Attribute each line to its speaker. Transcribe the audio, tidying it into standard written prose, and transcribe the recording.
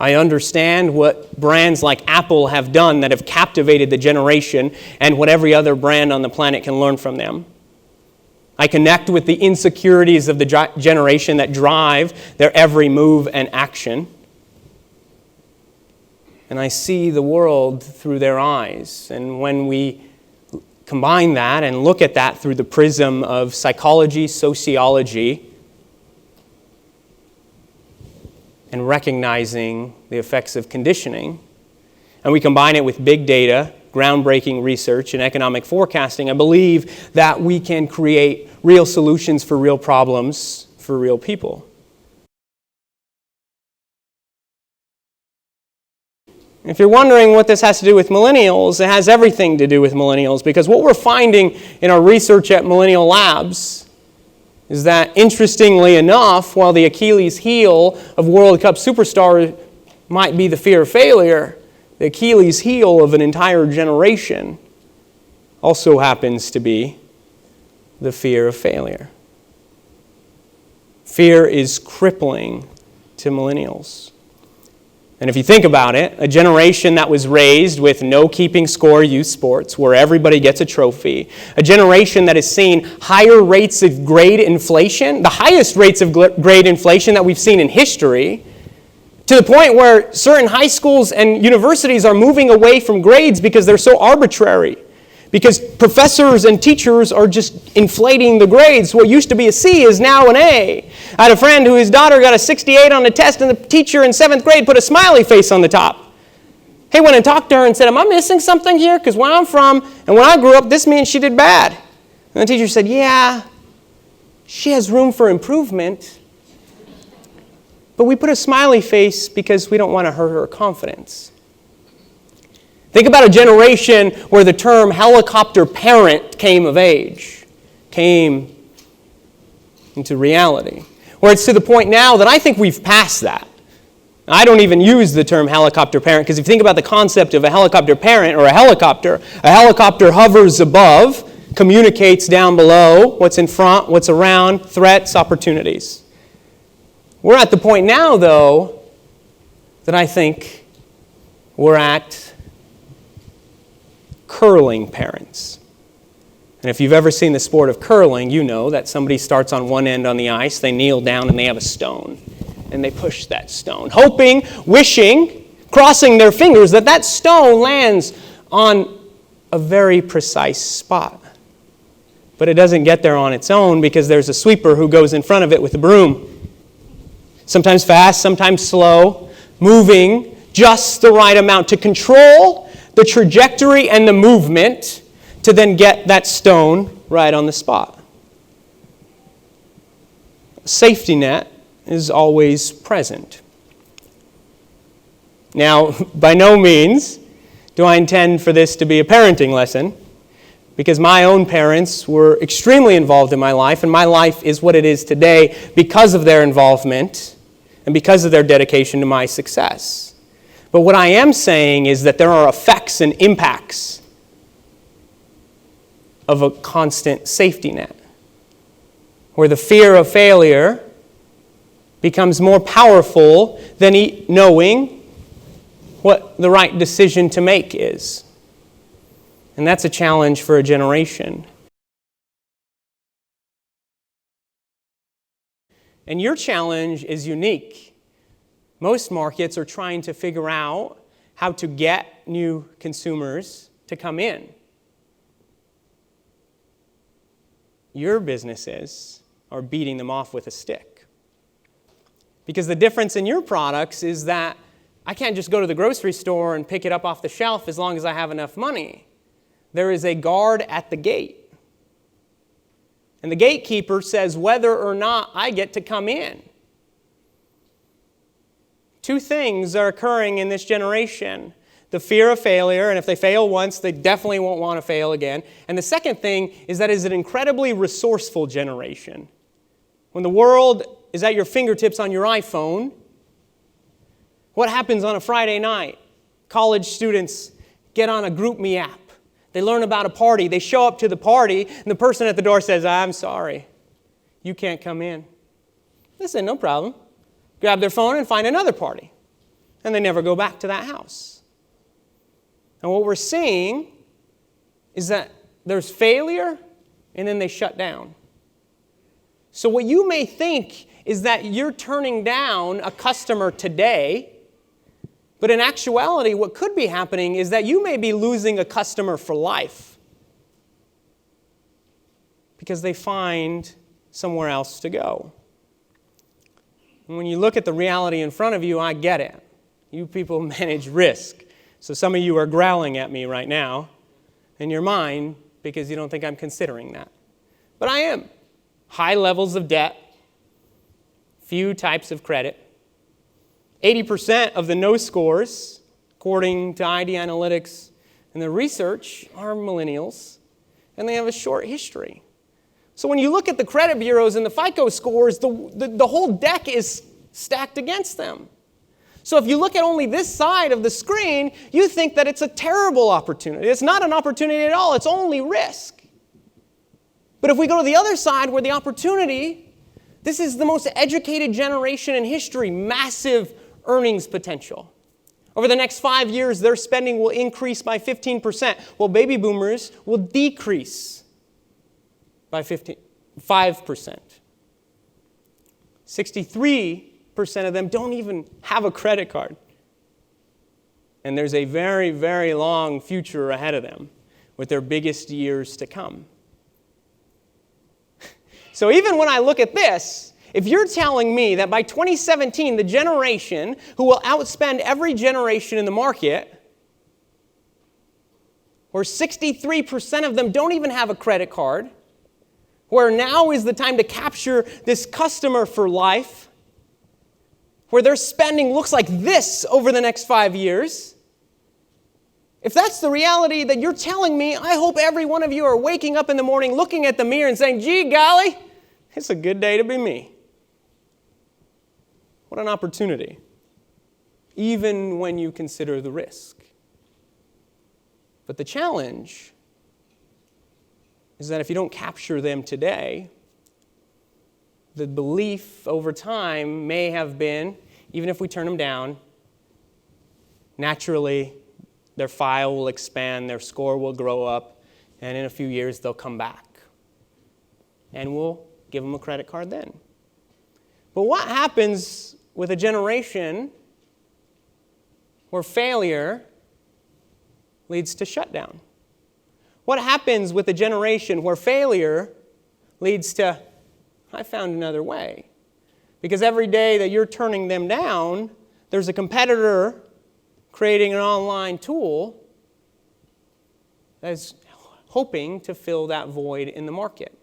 Speaker 1: I understand what brands like Apple have done that have captivated the generation and what every other brand on the planet can learn from them. I connect with the insecurities of the generation that drive their every move and action. And I see the world through their eyes. And when we combine that and look at that through the prism of psychology, sociology, and recognizing the effects of conditioning, and we combine it with big data, groundbreaking research, and economic forecasting, I believe that we can create real solutions for real problems for real people. If you're wondering what this has to do with millennials, it has everything to do with millennials, because what we're finding in our research at Millennial Labs is that, interestingly enough, while the Achilles heel of World Cup superstars might be the fear of failure, the Achilles heel of an entire generation also happens to be the fear of failure. Fear is crippling to millennials. And if you think about it, a generation that was raised with no keeping score youth sports, where everybody gets a trophy, a generation that has seen higher rates of grade inflation, the highest rates of grade inflation that we've seen in history, to the point where certain high schools and universities are moving away from grades because they're so arbitrary. Because professors and teachers are just inflating the grades. What used to be a C is now an A. I had a friend whose daughter got a 68 on the test, and the teacher in 7th grade put a smiley face on the top. He went and talked to her and said, "Am I missing something here? Because where I'm from and when I grew up, this means she did bad." And the teacher said, "Yeah, she has room for improvement. But we put a smiley face because we don't want to hurt her confidence." Think about a generation where the term helicopter parent came of age, came into reality. Where it's to the point now that I think we've passed that. I don't even use the term helicopter parent, because if you think about the concept of a helicopter parent or a helicopter hovers above, communicates down below, what's in front, what's around, threats, opportunities. We're at the point now, though, that I think we're at curling parents. And if you've ever seen the sport of curling, you know that somebody starts on one end on the ice, they kneel down and they have a stone, and they push that stone, hoping, wishing, crossing their fingers that that stone lands on a very precise spot. But it doesn't get there on its own, because there's a sweeper who goes in front of it with a broom. Sometimes fast, sometimes slow, moving just the right amount to control the trajectory and the movement to then get that stone right on the spot. Safety net is always present. Now, by no means do I intend for this to be a parenting lesson, because my own parents were extremely involved in my life, and my life is what it is today because of their involvement and because of their dedication to my success. But what I am saying is that there are effects and impacts of a constant safety net, where the fear of failure becomes more powerful than knowing what the right decision to make is. And that's a challenge for a generation. And your challenge is unique. Most markets are trying to figure out how to get new consumers to come in. Your businesses are beating them off with a stick. Because the difference in your products is that I can't just go to the grocery store and pick it up off the shelf as long as I have enough money. There is a guard at the gate. And the gatekeeper says whether or not I get to come in. Two things are occurring in this generation. The fear of failure, and if they fail once, they definitely won't want to fail again. And the second thing is that it's an incredibly resourceful generation. When the world is at your fingertips on your iPhone, what happens on a Friday night? College students get on a GroupMe app. They learn about a party. They show up to the party, and the person at the door says, "I'm sorry, you can't come in." They say, "No problem." Grab their phone and find another party. and they never go back to that house. And what we're seeing is that there's failure, and then they shut down. So what you may think is that you're turning down a customer today, but in actuality, what could be happening is that you may be losing a customer for life because they find somewhere else to go. And when you look at the reality in front of you, I get it. You people manage risk. So some of you are growling at me right now in your mind because you don't think I'm considering that. But I am. High levels of debt, few types of credit. 80% of the no scores, according to ID Analytics and the research, are millennials, and they have a short history. So when you look at the credit bureaus and the FICO scores, the whole deck is stacked against them. So if you look at only this side of the screen, you think that it's a terrible opportunity. It's not an opportunity at all. It's only risk. But if we go to the other side where the opportunity, this is the most educated generation in history, massive earnings potential. Over the next 5 years, their spending will increase by 15%, while baby boomers will decrease by 5%. 63% of them don't even have a credit card. And there's a very, very long future ahead of them with their biggest years to come. So even when I look at this, if you're telling me that by 2017, the generation who will outspend every generation in the market, where 63% of them don't even have a credit card, where now is the time to capture this customer for life, where their spending looks like this over the next 5 years, if that's the reality that you're telling me, I hope every one of you are waking up in the morning, looking at the mirror and saying, gee, golly, it's a good day to be me. What an opportunity, even when you consider the risk. But the challenge is that if you don't capture them today, the belief over time may have been, even if we turn them down, naturally their file will expand, their score will grow up, and in a few years they'll come back. And we'll give them a credit card then. But what happens with a generation where failure leads to shutdown? What happens with a generation where failure leads to, I found another way? Because every day that you're turning them down, there's a competitor creating an online tool that is hoping to fill that void in the market.